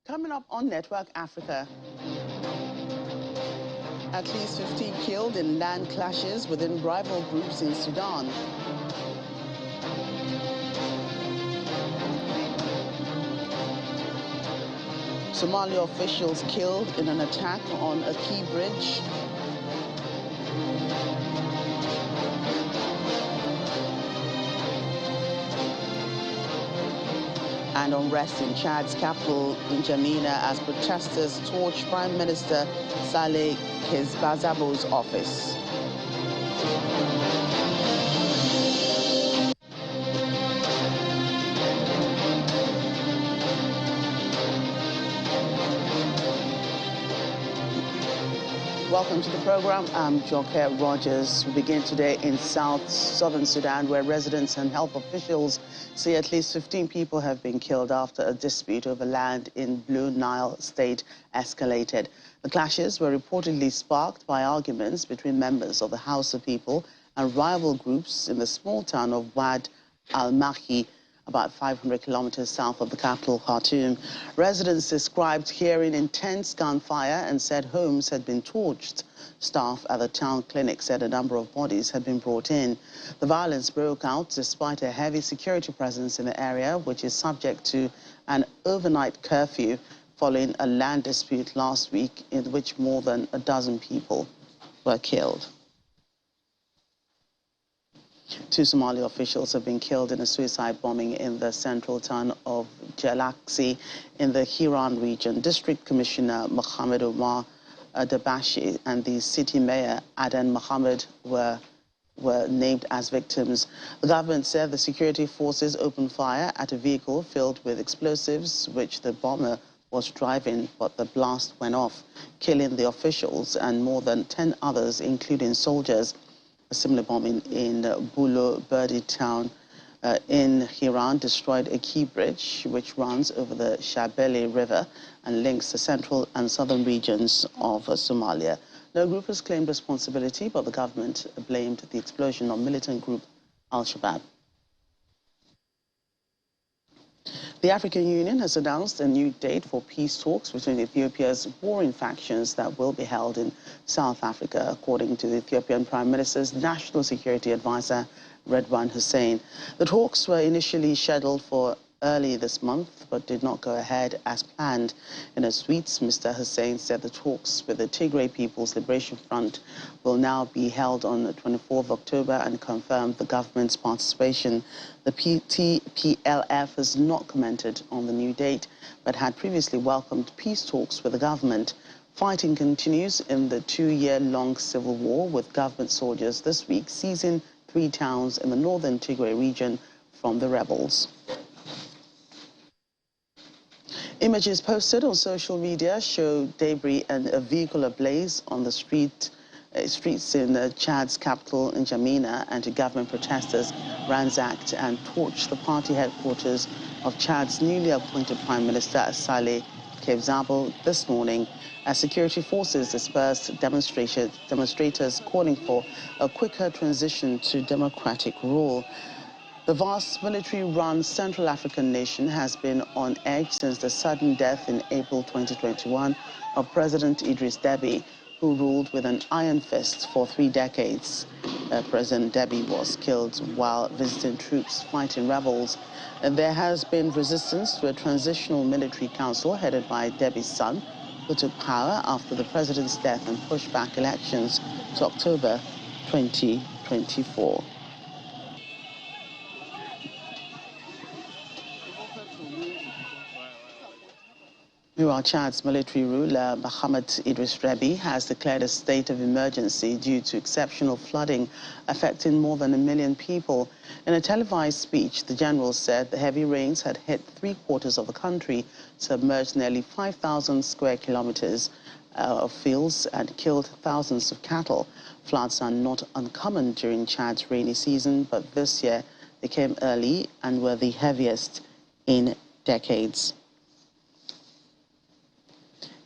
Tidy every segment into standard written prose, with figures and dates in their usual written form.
Coming up on Network Africa, at least 15 killed in land clashes within rival groups in Sudan. Somali officials killed in an attack on a key bridge. And unrest in Chad's capital, N'Djamena, as protesters torch Prime Minister Saleh Kezbazabo's office. Welcome to the program. I'm Joke Rogers. We begin today in southern Sudan, where residents and health officials say at least 15 people have been killed after a dispute over land in Blue Nile state escalated. The clashes were reportedly sparked by arguments between members of the House of People and rival groups in the small town of Wad al-Mahi, about 500 kilometers south of the capital, Khartoum. Residents described hearing intense gunfire and said homes had been torched. Staff at the town clinic said a number of bodies had been brought in. The violence broke out despite a heavy security presence in the area, which is subject to an overnight curfew following a land dispute last week in which more than a dozen people were killed. 2 Somali officials have been killed in a suicide bombing in the central town of Jalaxy in the Hiran region. District Commissioner Mohammed Omar Dabashi and the city mayor Aden Mohammed were named as victims. The government said the security forces opened fire at a vehicle filled with explosives, which the bomber was driving, but the blast went off, killing the officials and more than 10 others, including soldiers. A similar bombing in Bulo Berdi town in Hiran destroyed a key bridge which runs over the Shabelle River and links the central and southern regions of Somalia. No group has claimed responsibility, but the government blamed the explosion on militant group Al-Shabaab. The African Union has announced a new date for peace talks between Ethiopia's warring factions that will be held in South Africa, according to the Ethiopian Prime Minister's National Security Advisor, Redwan Hussein. The talks were initially scheduled for early this month, but did not go ahead as planned. In a tweet, Mr. Hussein said the talks with the Tigray People's Liberation Front will now be held on the 24th of October and confirmed the government's participation. The TPLF has not commented on the new date, but had previously welcomed peace talks with the government. Fighting continues in the 2-year-long civil war, with government soldiers this week seizing 3 towns in the northern Tigray region from the rebels. Images posted on social media show debris and a vehicle ablaze on the streets in Chad's capital, N'Djamena, anti-government protesters ransacked and torched the party headquarters of Chad's newly appointed Prime Minister Saleh Kezbazabo this morning as security forces dispersed demonstrators calling for a quicker transition to democratic rule. The vast military-run Central African nation has been on edge since the sudden death in April 2021 of President Idris Deby, who ruled with an iron fist for 3 decades. President Deby was killed while visiting troops fighting rebels. And there has been resistance to a transitional military council headed by Deby's son, who took power after the president's death and pushed back elections to October 2024. Meanwhile, Chad's military ruler, Mohammed Idris Deby, has declared a state of emergency due to exceptional flooding affecting more than 1 million people. In a televised speech, the general said the heavy rains had hit 3/4 of the country, submerged nearly 5,000 square kilometers of fields and killed thousands of cattle. Floods are not uncommon during Chad's rainy season, but this year they came early and were the heaviest in decades.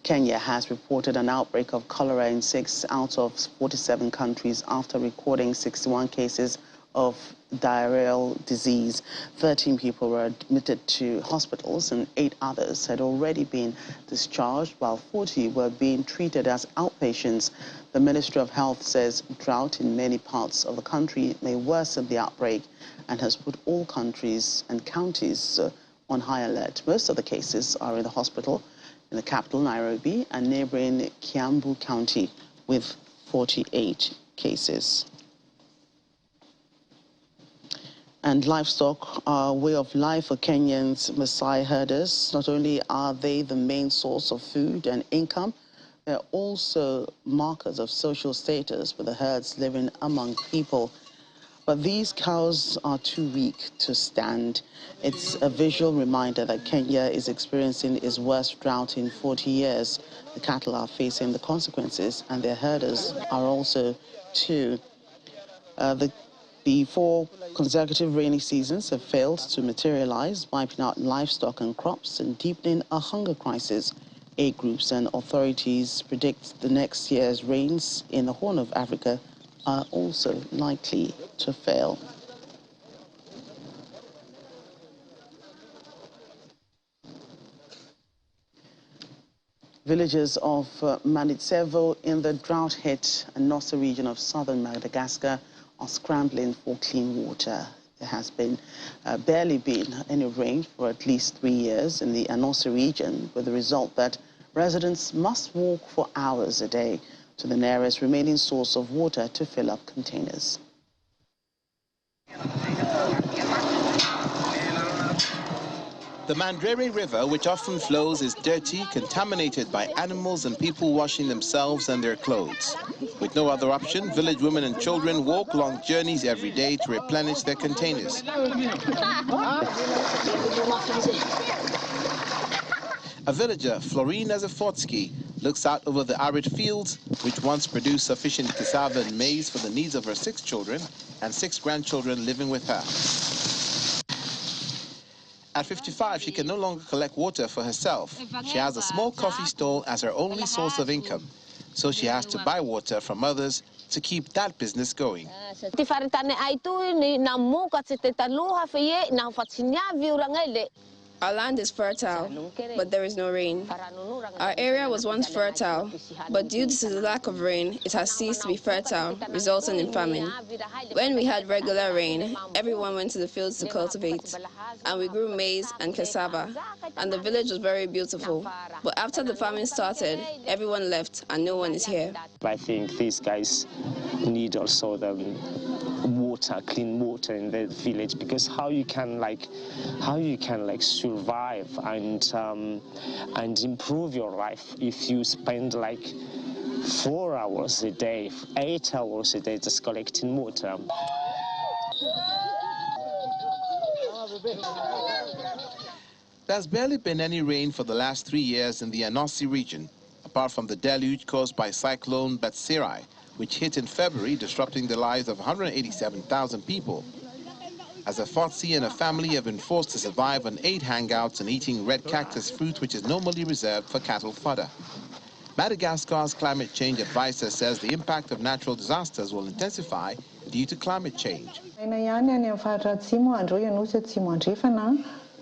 Kenya has reported an outbreak of cholera in 6 out of 47 countries after recording 61 cases of diarrheal disease. 13 people were admitted to hospitals and 8 others had already been discharged, while 40 were being treated as outpatients. The Ministry of Health says drought in many parts of the country may worsen the outbreak and has put all countries and counties on high alert. Most of the cases are in the hospital in the capital, Nairobi, and neighboring Kiambu County, with 48 cases. And livestock are a way of life for Kenyans' Maasai herders. Not only are they the main source of food and income, they're also markers of social status, with the herds living among people. But these cows are too weak to stand. It's a visual reminder that Kenya is experiencing its worst drought in 40 years. The cattle are facing the consequences, and their herders are also too. The 4 consecutive rainy seasons have failed to materialize, wiping out livestock and crops and deepening a hunger crisis. Aid groups and authorities predict the next year's rains in the Horn of Africa are also likely to fail. Villagers of Manitsevo in the drought-hit Nossa region of southern Madagascar are scrambling for clean water. There has barely been any rain for at least 3 years in the Nossa region, with the result that residents must walk for hours a day to the nearest remaining source of water to fill up containers. The Mandrere River, which often flows, is dirty, contaminated by animals and people washing themselves and their clothes. With no other option, village women and children walk long journeys every day to replenish their containers. A villager, Florina Zafotsky, looks out over the arid fields, which once produced sufficient cassava and maize for the needs of her 6 children and 6 grandchildren living with her. At 55, she can no longer collect water for herself. She has a small coffee stall as her only source of income, so she has to buy water from others to keep that business going. Our land is fertile, but there is no rain. Our area was once fertile, but due to the lack of rain, it has ceased to be fertile, resulting in famine. When we had regular rain, everyone went to the fields to cultivate, and we grew maize and cassava, and the village was very beautiful. But after the famine started, everyone left, and no one is here. I think these guys need also the water, clean water in the village, because how you can survive and improve your life if you spend like 4 hours a day, 8 hours a day just collecting water. There's barely been any rain for the last 3 years in the Anossi region, apart from the deluge caused by cyclone Batsirai, which hit in February, disrupting the lives of 187,000 people. As a Fotsi and a family have been forced to survive on 8 hangouts and eating red cactus fruit, which is normally reserved for cattle fodder. Madagascar's climate change advisor says the impact of natural disasters will intensify due to climate change.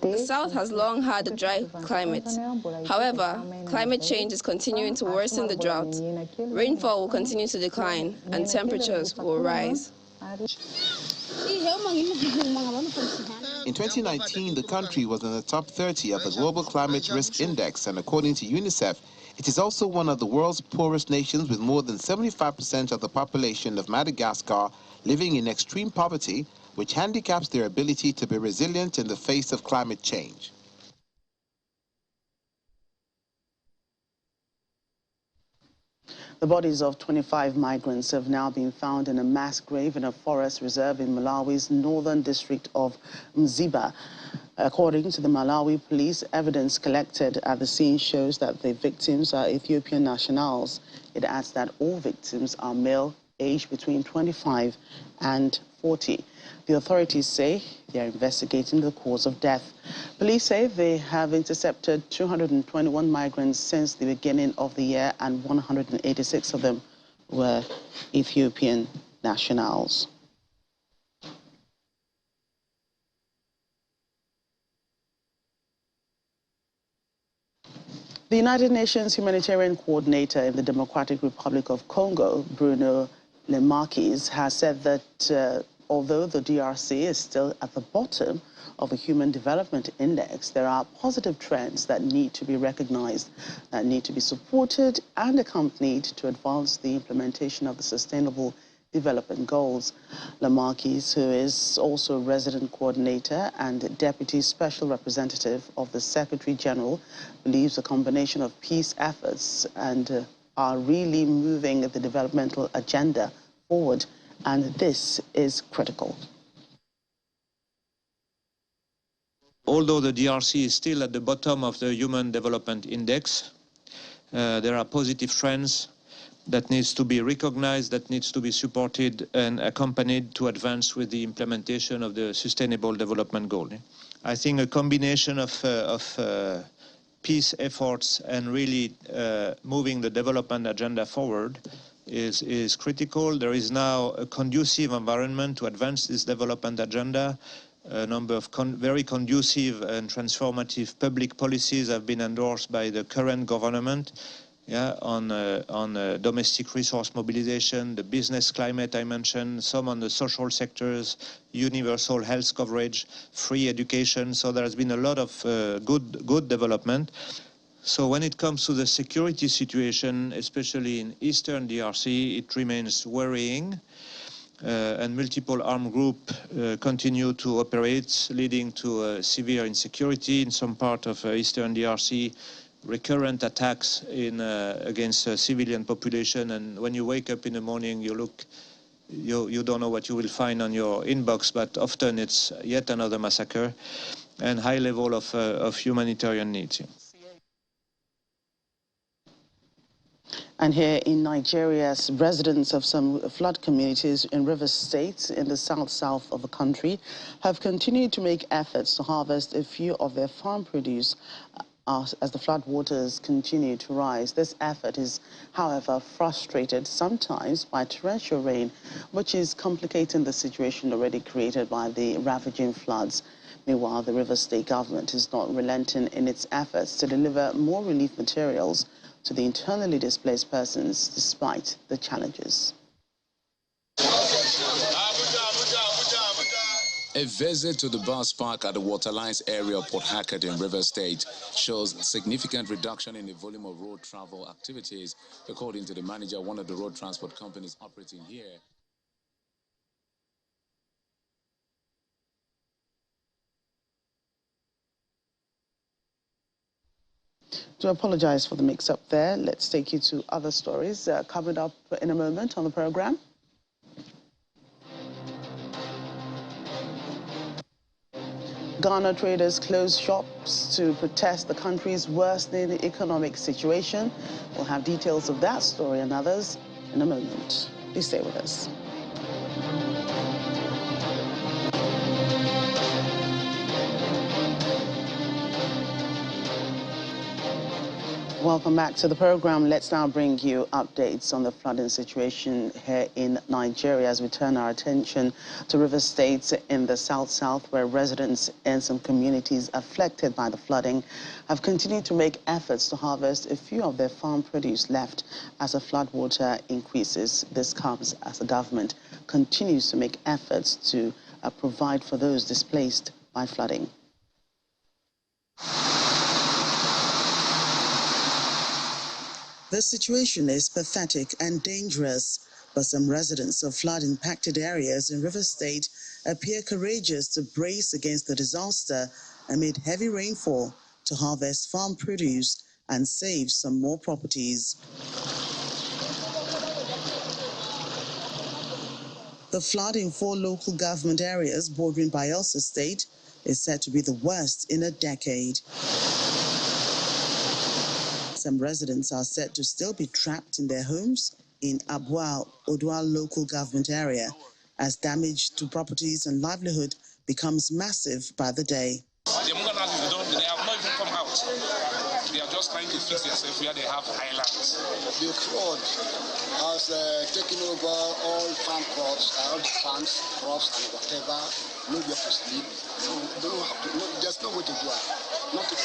The South has long had a dry climate. However, climate change is continuing to worsen the drought. Rainfall will continue to decline, and temperatures will rise. In 2019, the country was in the top 30 of the Global Climate Risk Index, and according to UNICEF, it is also one of the world's poorest nations, with more than 75% of the population of Madagascar living in extreme poverty, which handicaps their ability to be resilient in the face of climate change. The bodies of 25 migrants have now been found in a mass grave in a forest reserve in Malawi's northern district of Mziba. According to the Malawi police, evidence collected at the scene shows that the victims are Ethiopian nationals. It adds that all victims are male, aged between 25 and 40. The authorities say they are investigating the cause of death. Police say they have intercepted 221 migrants since the beginning of the year, and 186 of them were Ethiopian nationals. The United Nations Humanitarian Coordinator in the Democratic Republic of Congo, Bruno Lemarquis, has said that although the DRC is still at the bottom of the Human Development Index, there are positive trends that need to be recognized, that need to be supported and accompanied to advance the implementation of the Sustainable Development Goals. Lemarquis, who is also resident coordinator and deputy special representative of the Secretary General, believes a combination of peace efforts and are really moving the developmental agenda forward, and this is critical. Although the DRC is still at the bottom of the Human Development Index, there are positive trends that needs to be recognized, that needs to be supported and accompanied to advance with the implementation of the Sustainable Development Goal. I think a combination of peace efforts and really moving the development agenda forward is critical. There is now a conducive environment to advance this development agenda. A number of very conducive and transformative public policies have been endorsed by the current government. On domestic resource mobilization, the business climate I mentioned, some on the social sectors, universal health coverage, free education. So there has been a lot of good development. So when it comes to the security situation, especially in eastern DRC, it remains worrying. And multiple armed groups continue to operate, leading to severe insecurity in some part of eastern DRC. Recurrent attacks against civilian population, and when you wake up in the morning, you don't know what you will find on your inbox, but often it's yet another massacre, and high level of humanitarian needs. And here in Nigeria, residents of some flood communities in Rivers State in the south of the country have continued to make efforts to harvest a few of their farm produce as the flood waters continue to rise. This effort is, however, frustrated sometimes by torrential rain, which is complicating the situation already created by the ravaging floods. Meanwhile, the Rivers State government is not relenting in its efforts to deliver more relief materials to the internally displaced persons despite the challenges. A visit to the bus park at the Waterlines area of Port Harcourt in Rivers State shows significant reduction in the volume of road travel activities, according to the manager of one of the road transport companies operating here. To apologize for the mix-up there, let's take you to other stories coming up in a moment on the program. Ghana traders closed shops to protest the country's worsening economic situation. We'll have details of that story and others in a moment. Please stay with us. Welcome back to the program. Let's now bring you updates on the flooding situation here in Nigeria as we turn our attention to Rivers State in the south, where residents in some communities affected by the flooding have continued to make efforts to harvest a few of their farm produce left as the floodwater increases. This comes as the government continues to make efforts to provide for those displaced by flooding. The situation is pathetic and dangerous, but some residents of flood-impacted areas in Rivers State appear courageous to brace against the disaster amid heavy rainfall to harvest farm produce and save some more properties. The flood in 4 local government areas bordering Bayelsa State is said to be the worst in a decade. Some residents are said to still be trapped in their homes in Abua Odua local government area as damage to properties and livelihood becomes massive by the day. The Mungan houses, they have not even come out. They are just trying to fix themselves where they have islands. The flood has taken over all farm crops, all the farms, crops and whatever. Nobody to sleep. There's no way to do it. Nothing.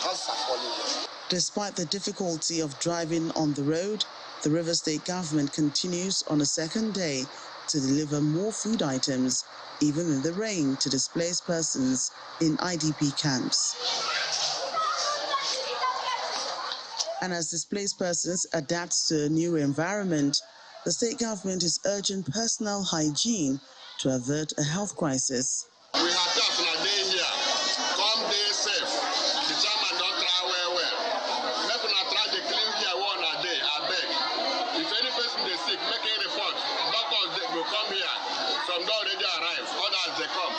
As crops are falling well. Despite the difficulty of driving on the road, the River State government continues on a second day to deliver more food items, even in the rain, to displaced persons in IDP camps. And as displaced persons adapt to a new environment, the state government is urging personal hygiene to avert a health crisis. We have just a day here. Come day safe. The chairman don't try well. Make una try to clean here one a day, I beg. If any person is sick, make a report. Doctors they will come here. Some don't already arrive. Others they come.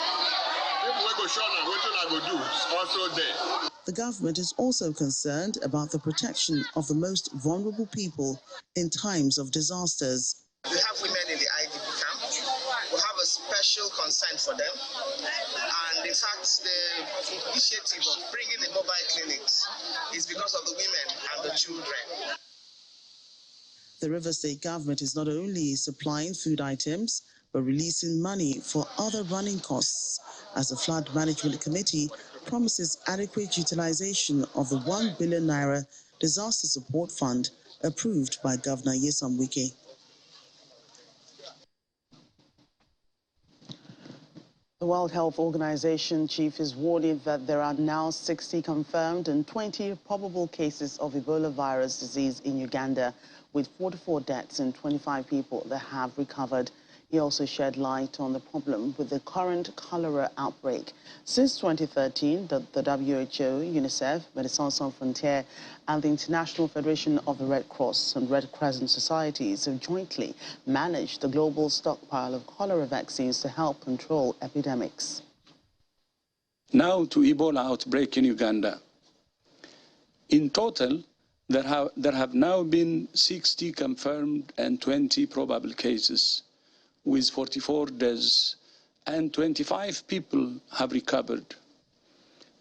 People will go show now what I go do also there. The government is also concerned about the protection of the most vulnerable people in times of disasters. We have women in the IDP camp. We have a special concern for them. And in fact, the initiative of bringing the mobile clinics is because of the women and the children. The River State government is not only supplying food items, but releasing money for other running costs, as the Flood Management Committee promises adequate utilization of the 1 billion naira disaster support fund approved by Governor Nyesom Wike. The World Health Organization chief is warning that there are now 60 confirmed and 20 probable cases of Ebola virus disease in Uganda, with 44 deaths and 25 people that have recovered. He also shed light on the problem with the current cholera outbreak. Since 2013, the WHO, UNICEF, Médecins Sans Frontières, and the International Federation of the Red Cross and Red Crescent Societies have jointly managed the global stockpile of cholera vaccines to help control epidemics. Now to Ebola outbreak in Uganda. In total, there have now been 60 confirmed and 20 probable cases, with 44 deaths, and 25 people have recovered.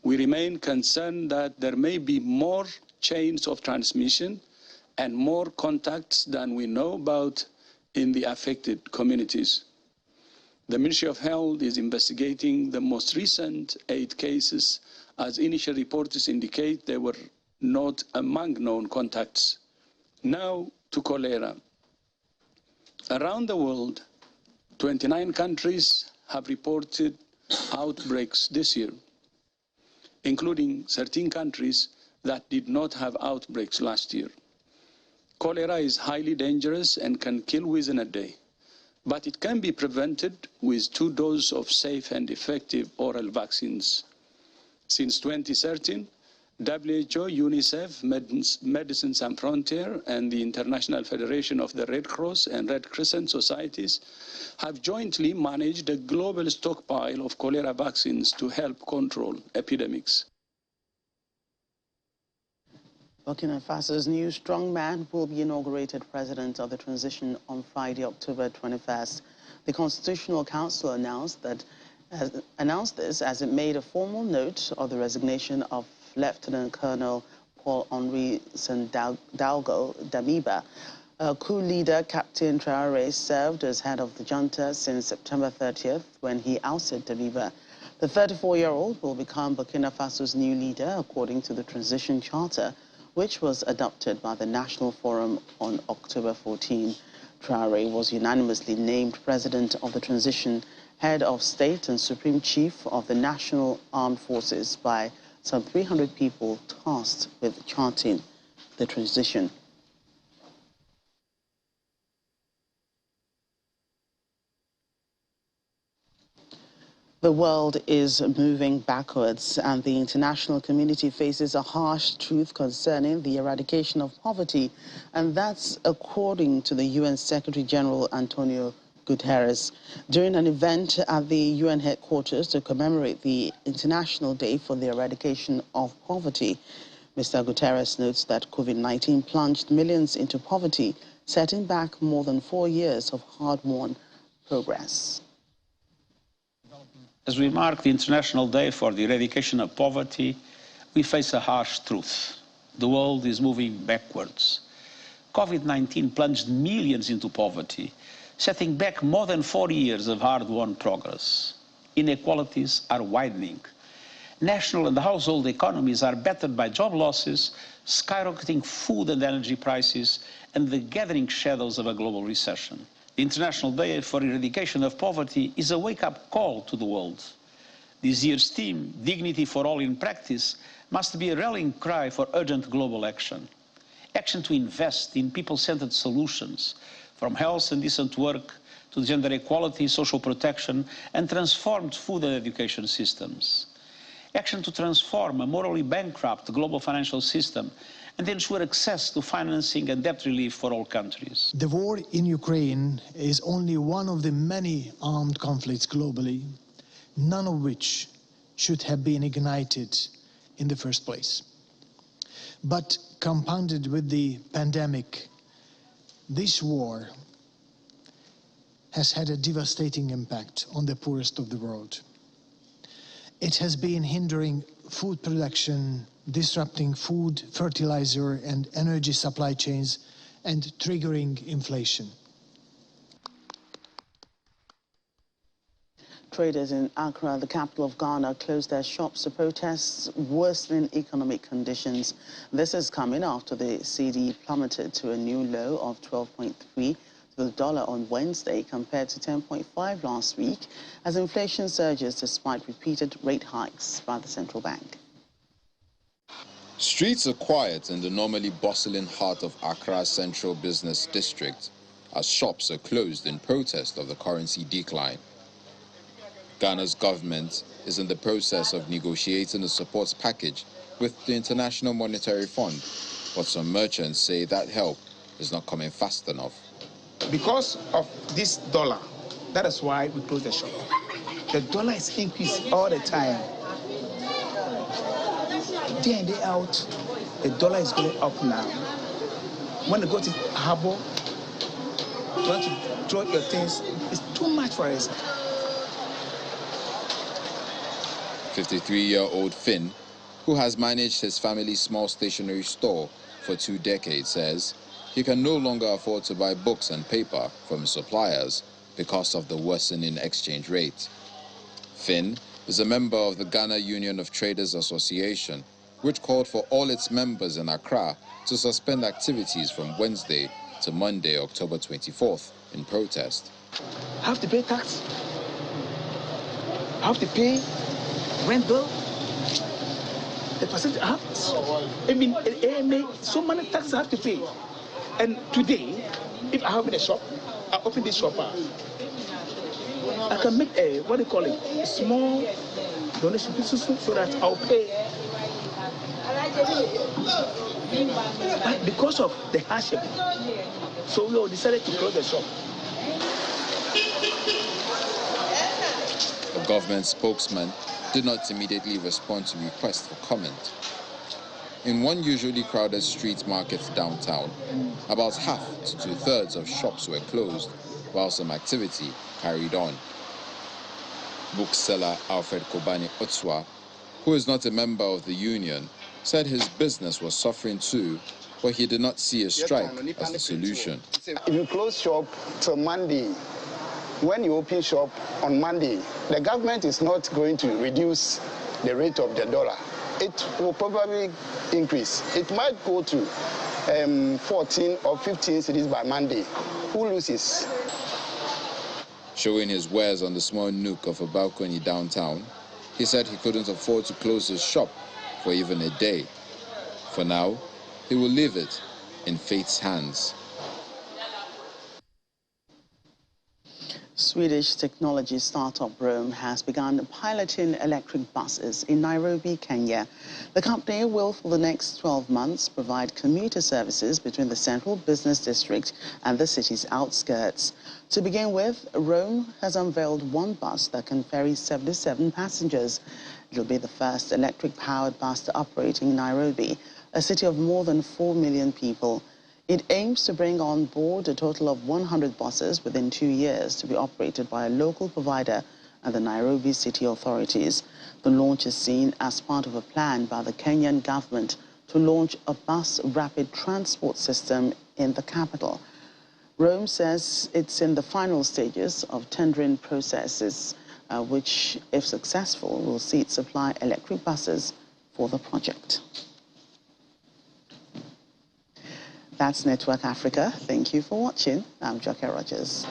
We remain concerned that there may be more chains of transmission and more contacts than we know about in the affected communities. The Ministry of Health is investigating the most recent 8 cases, as initial reports indicate they were not among known contacts. Now to cholera. Around the world, 29 countries have reported outbreaks this year, including 13 countries that did not have outbreaks last year. Cholera is highly dangerous and can kill within a day, but it can be prevented with 2 doses of safe and effective oral vaccines. Since 2013, WHO, UNICEF, Médecins Sans Frontières, and the International Federation of the Red Cross and Red Crescent Societies have jointly managed a global stockpile of cholera vaccines to help control epidemics. Burkina Faso's new strongman will be inaugurated president of the transition on Friday, October 21st. The Constitutional Council announced this as it made a formal note of the resignation of Lieutenant Colonel Paul-Henri Sandaogo Damiba. Coup leader Captain Traoré served as head of the junta since September 30th, when he ousted Damiba. The 34-year-old will become Burkina Faso's new leader, according to the Transition Charter, which was adopted by the National Forum on October 14. Traoré was unanimously named president of the transition, head of state and supreme chief of the National Armed Forces by some 300 people tasked with charting the transition. The world is moving backwards, and the international community faces a harsh truth concerning the eradication of poverty, and that's according to the UN Secretary General Antonio Guterres. During an event at the UN headquarters to commemorate the International Day for the Eradication of Poverty, Mr. Guterres notes that COVID-19 plunged millions into poverty, setting back more than 4 years of hard-won progress. As we mark the International Day for the Eradication of Poverty, we face a harsh truth. The world is moving backwards. COVID-19 plunged millions into poverty, setting back more than 4 years of hard-won progress. Inequalities are widening, National and household economies are battered by job losses, skyrocketing food and energy prices, and the gathering shadows of a global recession. The International Day for Eradication of Poverty is a wake-up call to the world. This year's theme, Dignity for All in Practice, must be a rallying cry for urgent global action. Action to invest in people-centered solutions, from health and decent work to gender equality, social protection, and transformed food and education systems. Action to transform a morally bankrupt global financial system and ensure access to financing and debt relief for all countries. The war in Ukraine is only one of the many armed conflicts globally, none of which should have been ignited in the first place. But compounded with the pandemic, this war has had a devastating impact on the poorest of the world. It has been hindering food production, disrupting food, fertilizer, and energy supply chains, and triggering inflation. Traders in Accra, the capital of Ghana, closed their shops to protest worsening economic conditions. This is coming after the cedi plummeted to a new low of 12.3 to the dollar on Wednesday compared to 10.5 last week, as inflation surges despite repeated rate hikes by the central bank. Streets are quiet in the normally bustling heart of Accra's central business district, as shops are closed in protest of the currency decline. Ghana's government is in the process of negotiating a support package with the International Monetary Fund, but some merchants say that help is not coming fast enough. Because of this dollar, that is why we close the shop. The dollar is increased all the time. Day in, day out, the dollar is going up now. When you go to Harbour, you want to throw your things, it's too much for us. 53-year-old Finn, who has managed his family's small stationery store for 2 decades, says he can no longer afford to buy books and paper from suppliers because of the worsening exchange rate. Finn is a member of the Ghana Union of Traders Association, which called for all its members in Accra to suspend activities from Wednesday to Monday, October 24th, in protest. I have to pay tax. I have to pay rent bill. The percentage I have. I mean, AMA, so many taxes I have to pay. And today, if I have in a shop, I open this shop up. I can make a, what do you call it, a small donation so that I'll pay. But because of the hardship, so we all decided to close the shop. The government spokesman did not immediately respond to requests for comment. In one usually crowded street market downtown, about half to 2/3 of shops were closed, while some activity carried on. Bookseller Alfred Kobani Otswa, who is not a member of the union, said his business was suffering too, but he did not see a strike as the solution. If you close shop till Monday, when you open shop on Monday, the government is not going to reduce the rate of the dollar. It will probably increase. It might go to 14 or 15 cedis by Monday. Who loses? Showing his wares on the small nook of a balcony downtown, he said he couldn't afford to close his shop for even a day. For now, he will leave it in fate's hands. Swedish technology startup Rome has begun piloting electric buses in Nairobi, Kenya. The company will, for the next 12 months, provide commuter services between the central business district and the city's outskirts. To begin with, Rome has unveiled one bus that can ferry 77 passengers. It'll be the first electric-powered bus to operate in Nairobi, a city of more than 4 million people. It aims to bring on board a total of 100 buses within 2 years to be operated by a local provider and the Nairobi city authorities. The launch is seen as part of a plan by the Kenyan government to launch a bus rapid transport system in the capital. Rome says it's in the final stages of tendering processes which, if successful, will see it supply electric buses for the project. That's Network Africa. Thank you for watching. I'm Joke Rogers.